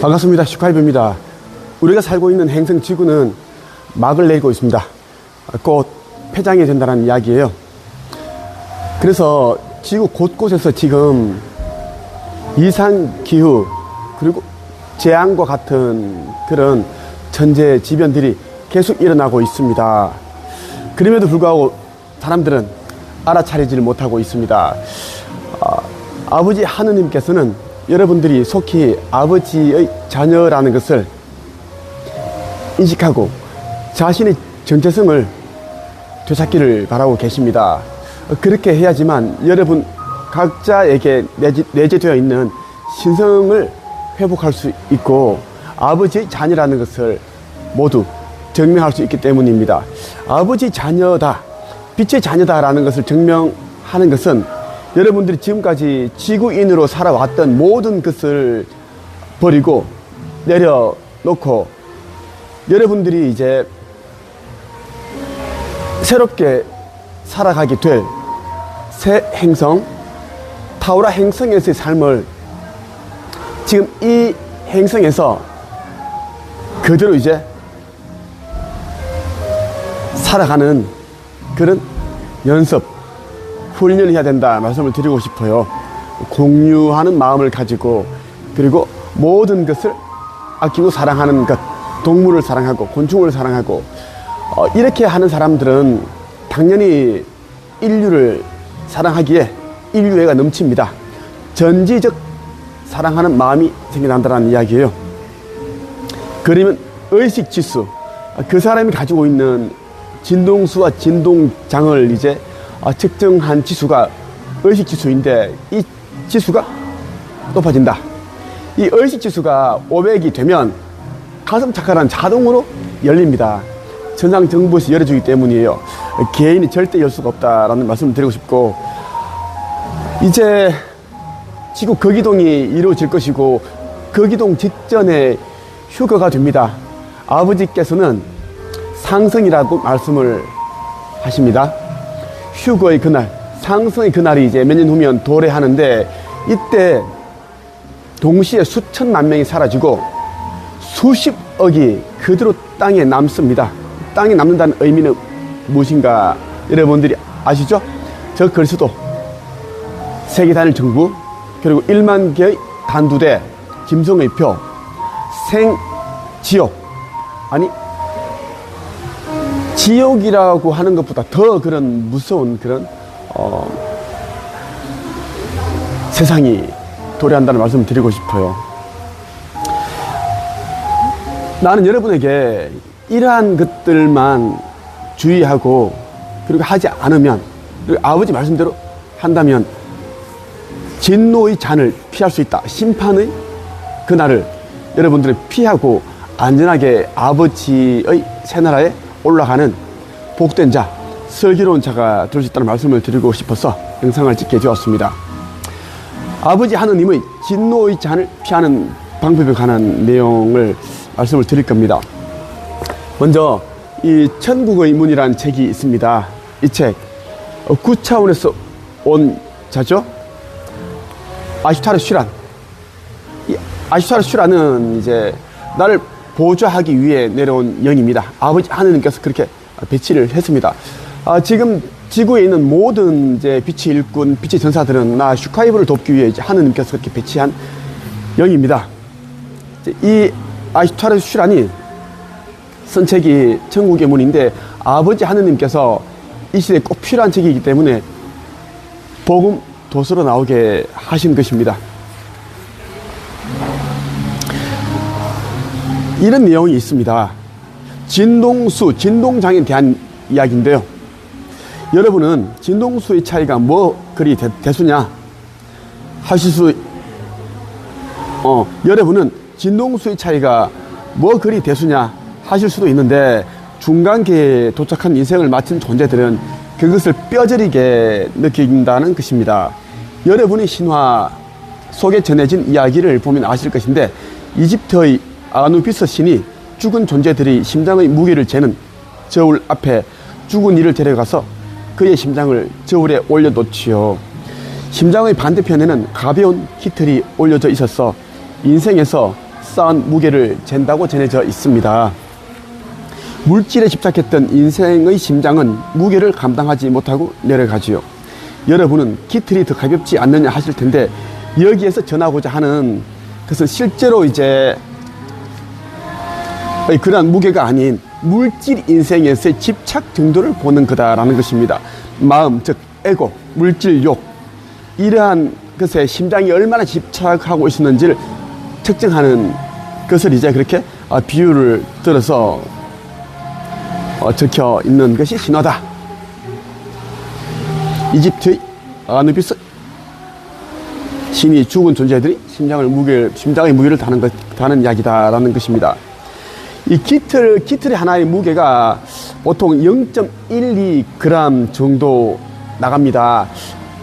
반갑습니다. 슈카이브입니다. 우리가 살고 있는 행성 지구는 막을 내리고 있습니다. 곧 폐장이 된다는 이야기예요. 그래서 지구 곳곳에서 지금 이상기후 그리고 재앙과 같은 그런 천재지변들이 계속 일어나고 있습니다. 그럼에도 불구하고 사람들은 알아차리지를 못하고 있습니다. 아버지 하느님께서는 여러분들이 속히 아버지의 자녀라는 것을 인식하고 자신의 정체성을 되찾기를 바라고 계십니다. 그렇게 해야지만 여러분 각자에게 내재되어 있는 신성을 회복할 수 있고 아버지의 자녀라는 것을 모두 증명할 수 있기 때문입니다. 아버지 자녀다, 빛의 자녀다라는 것을 증명하는 것은 여러분들이 지금까지 지구인으로 살아왔던 모든 것을 버리고 내려놓고 여러분들이 이제 새롭게 살아가게 될 새 행성, 타우라 행성에서의 삶을 지금 이 행성에서 그대로 이제 살아가는 그런 연습, 훈련을 해야 된다 말씀을 드리고 싶어요. 공유하는 마음을 가지고 그리고 모든 것을 아끼고 사랑하는 것, 동물을 사랑하고 곤충을 사랑하고 이렇게 하는 사람들은 당연히 인류를 사랑하기에 인류애가 넘칩니다. 전지적 사랑하는 마음이 생겨난다는 이야기예요. 그러면 의식지수, 그 사람이 가지고 있는 진동수와 진동장을 이제 측정한 지수가 의식지수인데 이 지수가 높아진다. 이 의식지수가 500이 되면 가슴 착화는 자동으로 열립니다. 천상정봇이 열어주기 때문이에요. 개인이 절대 열 수가 없다라는 말씀을 드리고 싶고, 이제 지구 거기동이 이루어질 것이고 거기동 직전에 휴거가 됩니다. 아버지께서는 상승이라고 말씀을 하십니다. 휴거의 그날, 상승의 그날이 이제 몇 년 후면 도래하는데 이때 동시에 수천만 명이 사라지고 수십억이 그대로 땅에 남습니다. 땅에 남는다는 의미는 무엇인가 여러분들이 아시죠? 저 그리스도, 세계 단일 정부, 그리고 1만 개의 단두대, 김성의 표, 생지옥, 아니 지옥이라고 하는 것보다 더 그런 무서운 그런 세상이 도래한다는 말씀을 드리고 싶어요. 나는 여러분에게 이러한 것들만 주의하고 그리고 하지 않으면, 그리고 아버지 말씀대로 한다면 진노의 잔을 피할 수 있다. 심판의 그날을 여러분들은 피하고 안전하게 아버지의 새나라에 올라가는 복된 자, 슬기로운 자가 될 수 있다는 말씀을 드리고 싶어서 영상을 찍게 되었습니다. 아버지 하느님의 진노의 잔을 피하는 방법에 관한 내용을 말씀을 드릴 겁니다. 먼저 이 천국의 문이라는 책이 있습니다. 이 책 9차원에서 온 자죠. 아슈타르 슈란. 이 아슈타르 슈란은 이제 나를 보좌하기 위해 내려온 영입니다. 아버지 하느님께서 그렇게 배치를 했습니다. 지금 지구에 있는 모든 이제 빛의 일꾼, 빛의 전사들은 나 슈카이브를 돕기 위해 이제 하느님께서 그렇게 배치한 영입니다. 이 아슈타르 슈란이 쓴 책이 천국의 문인데 아버지 하느님께서 이 시대에 꼭 필요한 책이기 때문에 복음 도서로 나오게 하신 것입니다. 이런 내용이 있습니다. 진동수, 진동장에 대한 이야기인데요. 여러분은 진동수의 차이가 뭐 그리 대수냐 하실 수, 여러분은 진동수의 차이가 뭐 그리 대수냐 하실 수도 있는데 중간계에 도착한 인생을 마친 존재들은 그것을 뼈저리게 느낀다는 것입니다. 여러분이 신화 속에 전해진 이야기를 보면 아실 것인데 이집트의 아누비스 신이 죽은 존재들이 심장의 무게를 재는 저울 앞에 죽은 이를 데려가서 그의 심장을 저울에 올려놓지요. 심장의 반대편에는 가벼운 깃털이 올려져 있어서 인생에서 쌓은 무게를 잰다고 전해져 있습니다. 물질에 집착했던 인생의 심장은 무게를 감당하지 못하고 내려가지요. 여러분은 깃털이 더 가볍지 않느냐 하실 텐데, 여기에서 전하고자 하는 것은 실제로 이제 그러한 무게가 아닌 물질 인생에서의 집착 정도를 보는 거다라는 것입니다. 마음, 즉 에고, 물질, 욕, 이러한 것에 심장이 얼마나 집착하고 있었는지를 측정하는 것을 이제 그렇게 비유를 들어서 적혀 있는 것이 신화다. 이집트의 아누비스 신이 죽은 존재들이 심장의 무게를 다는 이야기다라는 것입니다. 이 깃털의 하나의 무게가 보통 0.12g 정도 나갑니다.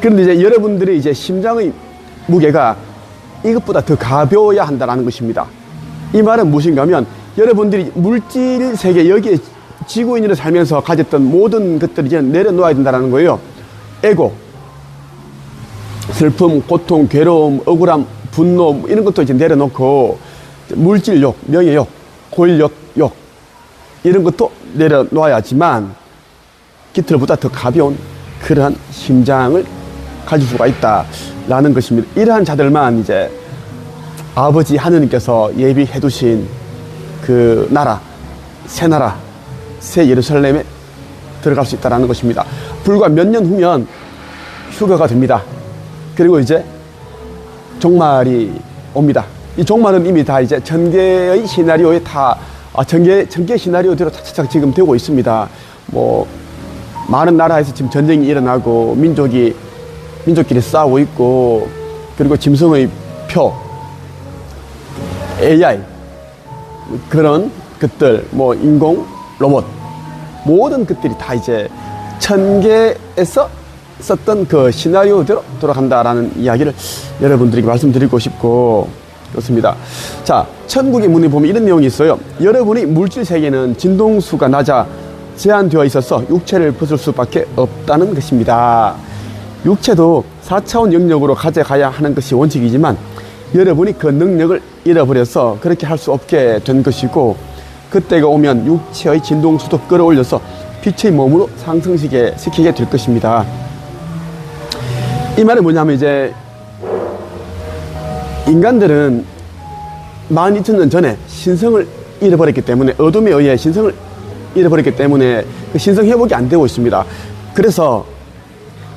그런데 이제 여러분들이 이제 심장의 무게가 이것보다 더 가벼워야 한다는 것입니다. 이 말은 무엇인가 하면, 여러분들이 물질 세계, 여기에 지구인으로 살면서 가졌던 모든 것들을 이제 내려놓아야 된다는 거예요. 에고, 슬픔, 고통, 괴로움, 억울함, 분노, 이런 것도 이제 내려놓고, 물질욕, 명예욕, 권력욕, 이런 것도 내려놓아야지만 깃털보다 더 가벼운 그러한 심장을 가질 수가 있다라는 것입니다. 이러한 자들만 이제 아버지 하느님께서 예비해 두신 그 나라, 새 예루살렘에 들어갈 수 있다는 것입니다. 불과 몇 년 후면 휴거가 됩니다. 그리고 이제 종말이 옵니다. 이 종말은 이미 다 이제 전개의 시나리오에 전개 시나리오대로 차차차 지금 되고 있습니다. 많은 나라에서 지금 전쟁이 일어나고, 민족끼리 싸우고 있고, 그리고 짐승의 표, AI, 그런 것들, 인공 로봇, 모든 것들이 다 이제 천계에서 썼던 그 시나리오대로 돌아간다라는 이야기를 여러분들에게 말씀드리고 싶고, 그렇습니다. 자, 천국의 문에 보면 이런 내용이 있어요. 여러분의 물질 세계는 진동수가 낮아 제한되어 있어서 육체를 벗을 수밖에 없다는 것입니다. 육체도 4차원 영역으로 가져가야 하는 것이 원칙이지만, 여러분이 그 능력을 잃어버려서 그렇게 할 수 없게 된 것이고, 그때가 오면 육체의 진동수도 끌어올려서 빛의 몸으로 상승시키게 될 것입니다. 이 말은 뭐냐면, 이제 인간들은 12,000년 전에 신성을 잃어버렸기 때문에, 어둠에 의해 신성을 잃어버렸기 때문에 그 신성 회복이 안 되고 있습니다. 그래서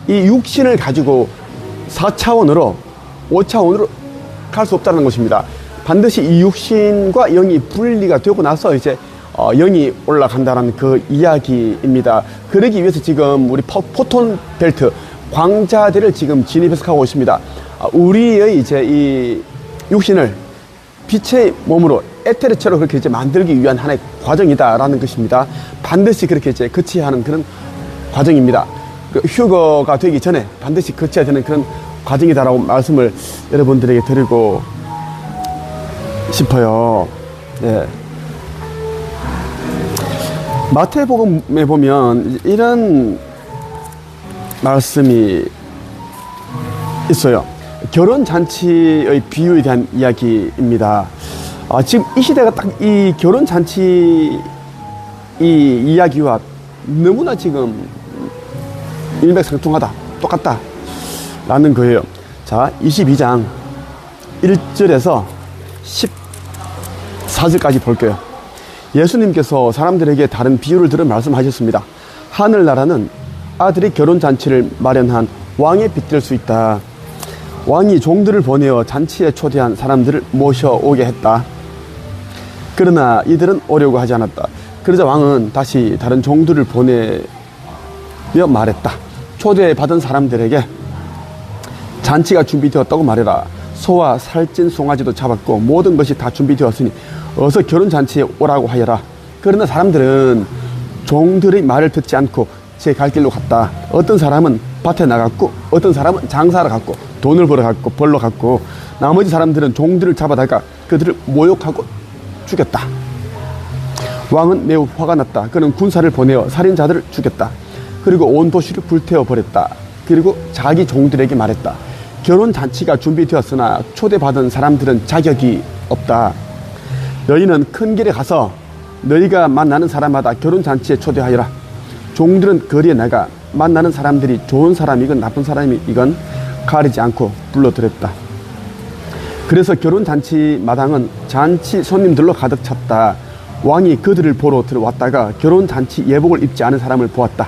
이 육신을 가지고 4차원으로 5차원으로 갈 수 없다는 것입니다. 반드시 이 육신과 영이 분리가 되고 나서 이제 영이 올라간다는 그 이야기입니다. 그러기 위해서 지금 우리 포톤 벨트, 광자들을 지금 진입해서 가고 있습니다. 우리의 이제 이 육신을 빛의 몸으로, 에테르체로 그렇게 이제 만들기 위한 하나의 과정이다라는 것입니다. 반드시 그렇게 이제 거쳐야 하는 그런 과정입니다. 휴거가 되기 전에 반드시 거쳐야 되는 그런 과정이다라고 말씀을 여러분들에게 드리고 싶어요. 예. 마태복음에 보면 이런 말씀이 있어요. 결혼잔치의 비유에 대한 이야기입니다. 지금 이 시대가 딱 이 결혼잔치 이 이야기와 너무나 지금 일맥상통하다, 똑같다 라는 거예요. 자, 22장 1절에서 14절까지 볼게요. 예수님께서 사람들에게 다른 비유를 들어 말씀하셨습니다. 하늘나라는 아들이 결혼잔치를 마련한 왕의 빗될 수 있다. 왕이 종들을 보내어 잔치에 초대한 사람들을 모셔오게 했다. 그러나 이들은 오려고 하지 않았다. 그러자 왕은 다시 다른 종들을 보내며 말했다. 초대받은 사람들에게 잔치가 준비되었다고 말해라. 소와 살찐 송아지도 잡았고 모든 것이 다 준비되었으니 어서 결혼잔치에 오라고 하여라. 그러나 사람들은 종들의 말을 듣지 않고 제 갈 길로 갔다. 어떤 사람은 밭에 나갔고 어떤 사람은 장사하러 갔고 돈을 벌러 갔고 나머지 사람들은 종들을 잡아다가 그들을 모욕하고 죽였다. 왕은 매우 화가 났다. 그는 군사를 보내어 살인자들을 죽였다. 그리고 온 도시를 불태워 버렸다. 그리고 자기 종들에게 말했다. 결혼잔치가 준비되었으나 초대받은 사람들은 자격이 없다. 너희는 큰 길에 가서 너희가 만나는 사람마다 결혼잔치에 초대하여라. 종들은 거리에 나가 만나는 사람들이 좋은 사람이건 나쁜 사람이건 가리지 않고 불러들였다. 그래서 결혼잔치 마당은 잔치 손님들로 가득 찼다. 왕이 그들을 보러 들어왔다가 결혼잔치 예복을 입지 않은 사람을 보았다.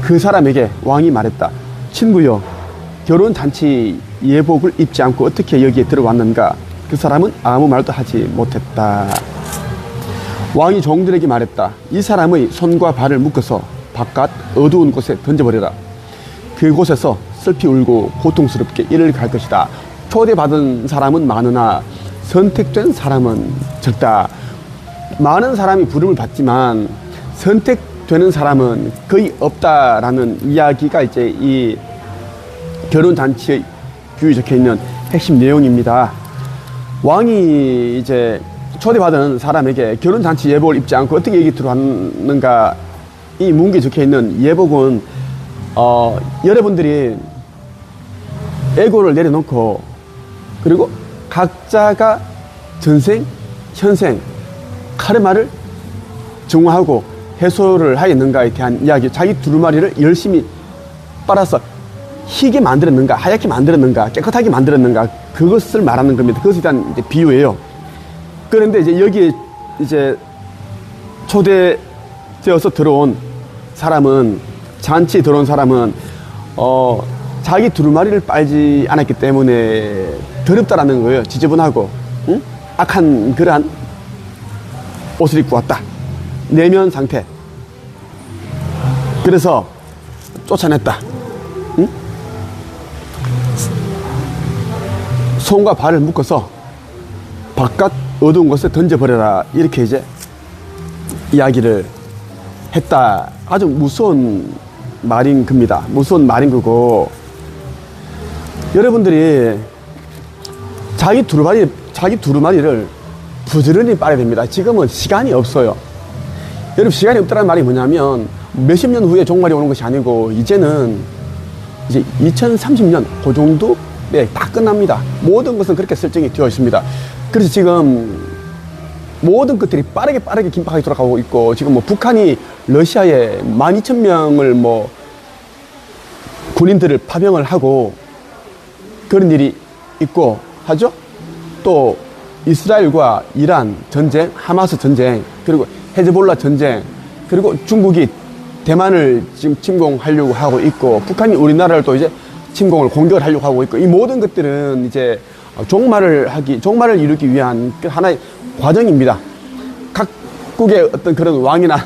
그 사람에게 왕이 말했다. 친구여, 결혼잔치 예복을 입지 않고 어떻게 여기에 들어왔는가? 그 사람은 아무 말도 하지 못했다. 왕이 종들에게 말했다. 이 사람의 손과 발을 묶어서 바깥 어두운 곳에 던져버려라. 그곳에서 슬피 울고 고통스럽게 이를 갈 것이다. 초대받은 사람은 많으나 선택된 사람은 적다. 많은 사람이 부름을 받지만 선택되는 사람은 거의 없다라는 이야기가 이제 이 결혼잔치의 규율이 적혀 있는 핵심 내용입니다. 왕이 이제 초대받은 사람에게 결혼잔치 예복을 입지 않고 어떻게 여기 들어왔는가, 이 문구에 적혀 있는 예복은 여러분들이 에고를 내려놓고 그리고 각자가 전생, 현생, 카르마를 정화하고 해소를 하였는가에 대한 이야기, 자기 두루마리를 열심히 빨아서 희게 만들었는가, 하얗게 만들었는가, 깨끗하게 만들었는가, 그것을 말하는 겁니다. 그것에 대한 이제 비유예요. 그런데 이제 여기에 이제 초대되어서 들어온 사람은, 잔치에 들어온 사람은 자기 두루마리를 빨지 않았기 때문에 더럽다라는 거예요. 지저분하고, 응? 악한 그러한 옷을 입고 왔다. 내면 상태. 그래서 쫓아냈다. 응? 손과 발을 묶어서 바깥 어두운 곳에 던져버려라. 이렇게 이제 이야기를 했다. 아주 무서운 말인 겁니다. 무서운 말인 거고, 여러분들이 자기 두루마리를 부지런히 빨아야 됩니다. 지금은 시간이 없어요. 여러분, 시간이 없다는 말이 뭐냐면 몇십 년 후에 종말이 오는 것이 아니고 이제는 이제 2030년 그 정도에 딱 끝납니다. 모든 것은 그렇게 설정이 되어 있습니다. 그래서 지금 모든 것들이 빠르게 긴박하게 돌아가고 있고, 지금 뭐 북한이 러시아에 12,000명을 뭐 군인들을 파병을 하고 그런 일이 있고 하죠. 또 이스라엘과 이란 전쟁, 하마스 전쟁, 그리고 헤즈볼라 전쟁, 그리고 중국이 대만을 지금 침공하려고 하고 있고, 북한이 우리나라를 또 이제 침공을 공격을 하려고 하고 있고, 이 모든 것들은 이제 종말을 이루기 위한 하나의 과정입니다. 각국의 어떤 그런 왕이나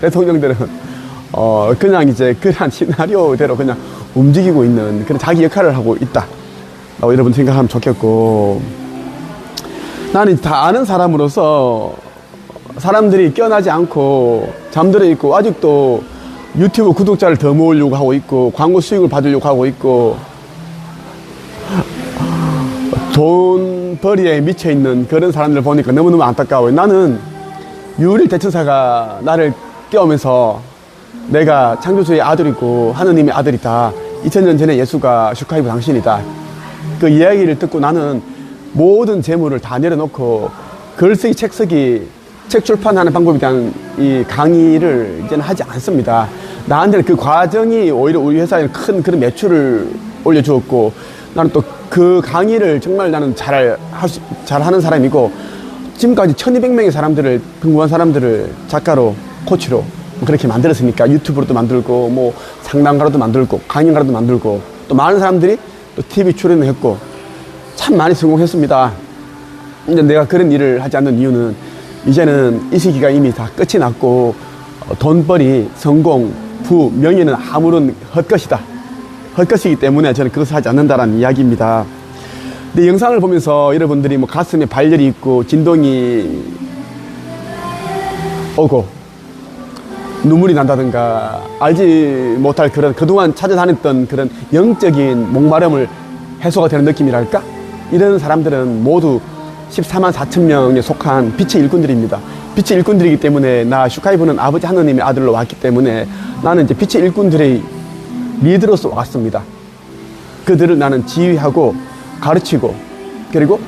대통령들은 그냥 이제 그러한 시나리오대로 그냥 움직이고 있는 그런 자기 역할을 하고 있다 라고 여러분 생각하면 좋겠고, 나는 다 아는 사람으로서 사람들이 깨어나지 않고 잠들어 있고 아직도 유튜브 구독자를 더 모으려고 하고 있고 광고 수익을 받으려고 하고 있고 돈벌이에 미쳐있는 그런 사람들 보니까 너무너무 안타까워요. 나는 유일 대천사가 나를 깨우면서 내가 창조주의 아들이고 하느님의 아들이다, 2000년 전에 예수가 슈카이브 당신이다, 그 이야기를 듣고 나는 모든 재물을 다 내려놓고 글쓰기, 책 출판하는 방법에 대한 이 강의를 이제는 하지 않습니다. 나한테는 그 과정이 오히려 우리 회사에 큰 그런 매출을 올려주었고, 나는 또 그 강의를 정말 나는 잘하는 사람이고, 지금까지 1200명의 사람들을, 궁금한 사람들을 작가로, 코치로 그렇게 만들었으니까 유튜브로도 만들고, 뭐 상담가로도 만들고, 강연가로도 만들고, 또 많은 사람들이 또 TV 출연을 했고, 참 많이 성공했습니다. 근데 내가 그런 일을 하지 않는 이유는 이제는 이 시기가 이미 다 끝이 났고, 돈벌이, 성공, 부, 명예는 아무런 헛것이다. 헛것이기 때문에 저는 그것을 하지 않는다라는 이야기입니다. 근데 영상을 보면서 여러분들이 뭐 가슴에 발열이 있고 진동이 오고 눈물이 난다든가 알지 못할 그런 그동안 찾아다녔던 그런 영적인 목마름을 해소가 되는 느낌이랄까? 이런 사람들은 모두 14만 4천 명에 속한 빛의 일꾼들입니다. 빛의 일꾼들이기 때문에 나 슈카이브는 아버지 하느님의 아들로 왔기 때문에 나는 이제 빛의 일꾼들의 리더로서 왔습니다. 그들을 나는 지휘하고 가르치고, 그리고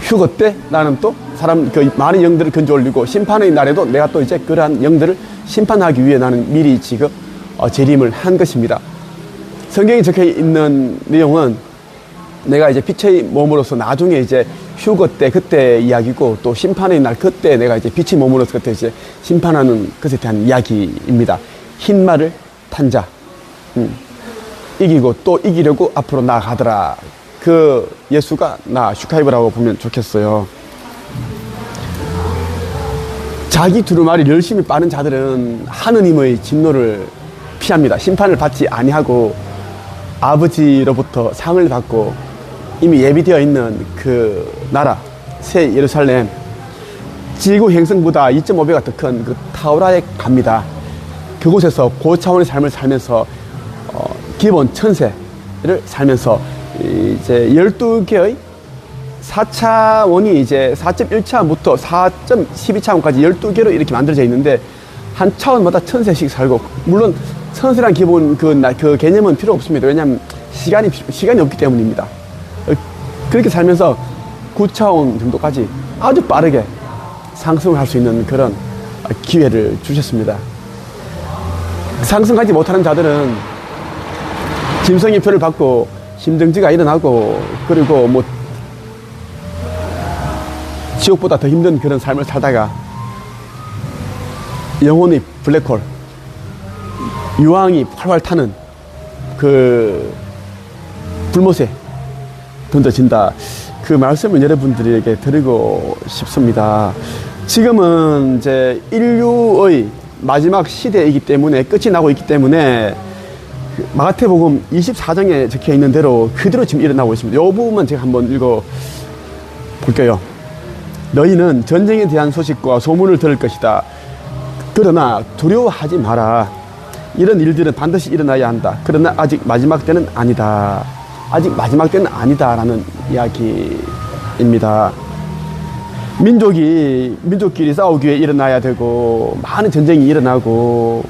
휴거 때 나는 또 사람 그 많은 영들을 건져 올리고 심판의 날에도 내가 또 이제 그러한 영들을 심판하기 위해 나는 미리 지금 재림을 한 것입니다. 성경에 적혀 있는 내용은 내가 이제 빛의 몸으로서 나중에 이제 휴거 때 그때 이야기고 또 심판의 날 그때 내가 이제 빛의 몸으로서 그때 이제 심판하는 것에 대한 이야기입니다. 흰 말을 탄 자, 이기고 또 이기려고 앞으로 나아가더라. 그 예수가 나 슈카이브라고 보면 좋겠어요. 자기 두루마리 열심히 빠는 자들은 하느님의 진노를 피합니다. 심판을 받지 아니하고 아버지로부터 상을 받고 이미 예비되어 있는 그 나라 새 예루살렘 지구 행성보다 2.5배가 더 큰 그 타우라에 갑니다. 그곳에서 고차원의 삶을 살면서 기본 천세를 살면서 이제 12개의 4차원이 이제 4.1차원부터 4.12차원까지 12개로 이렇게 만들어져 있는데 한 차원마다 천세씩 살고, 물론 천세란 기본 그 개념은 필요 없습니다. 왜냐하면 시간이 없기 때문입니다. 그렇게 살면서 9차원 정도까지 아주 빠르게 상승할 수 있는 그런 기회를 주셨습니다. 상승하지 못하는 자들은 짐승의 표를 받고 심정지가 일어나고 그리고 뭐 지옥보다 더 힘든 그런 삶을 살다가 영혼의 블랙홀, 유황이 활활 타는 그 불못에 던져진다. 그 말씀을 여러분들에게 드리고 싶습니다. 지금은 이제 인류의 마지막 시대이기 때문에, 끝이 나고 있기 때문에 마가복음 24장에 적혀 있는 대로 그대로 지금 일어나고 있습니다. 이 부분만 제가 한번 읽어 볼게요. 너희는 전쟁에 대한 소식과 소문을 들을 것이다. 그러나 두려워하지 마라. 이런 일들은 반드시 일어나야 한다. 그러나 아직 마지막 때는 아니다. 아직 마지막 때는 아니다 라는 이야기입니다. 민족끼리 싸우기 위해 일어나야 되고, 많은 전쟁이 일어나고,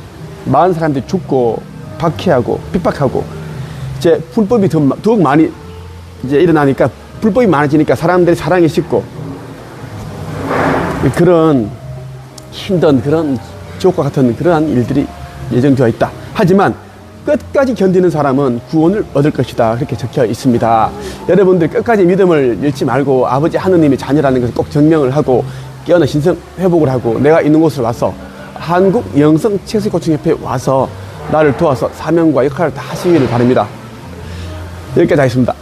많은 사람들이 죽고 박해하고 핍박하고, 이제 불법이 더욱 많이 이제 일어나니까, 불법이 많아지니까 사람들이 사랑이 식고, 그런 힘든 그런 지옥과 같은 그러한 일들이 예정되어 있다. 하지만 끝까지 견디는 사람은 구원을 얻을 것이다. 그렇게 적혀 있습니다. 여러분들 끝까지 믿음을 잃지 말고 아버지 하느님의 자녀라는 것을 꼭 증명을 하고 깨어나 신성 회복을 하고, 내가 있는 곳을 와서 한국 영성 책수고층협회에 와서 나를 도와서 사명과 역할을 다 하시기를 바랍니다. 여기까지 하겠습니다.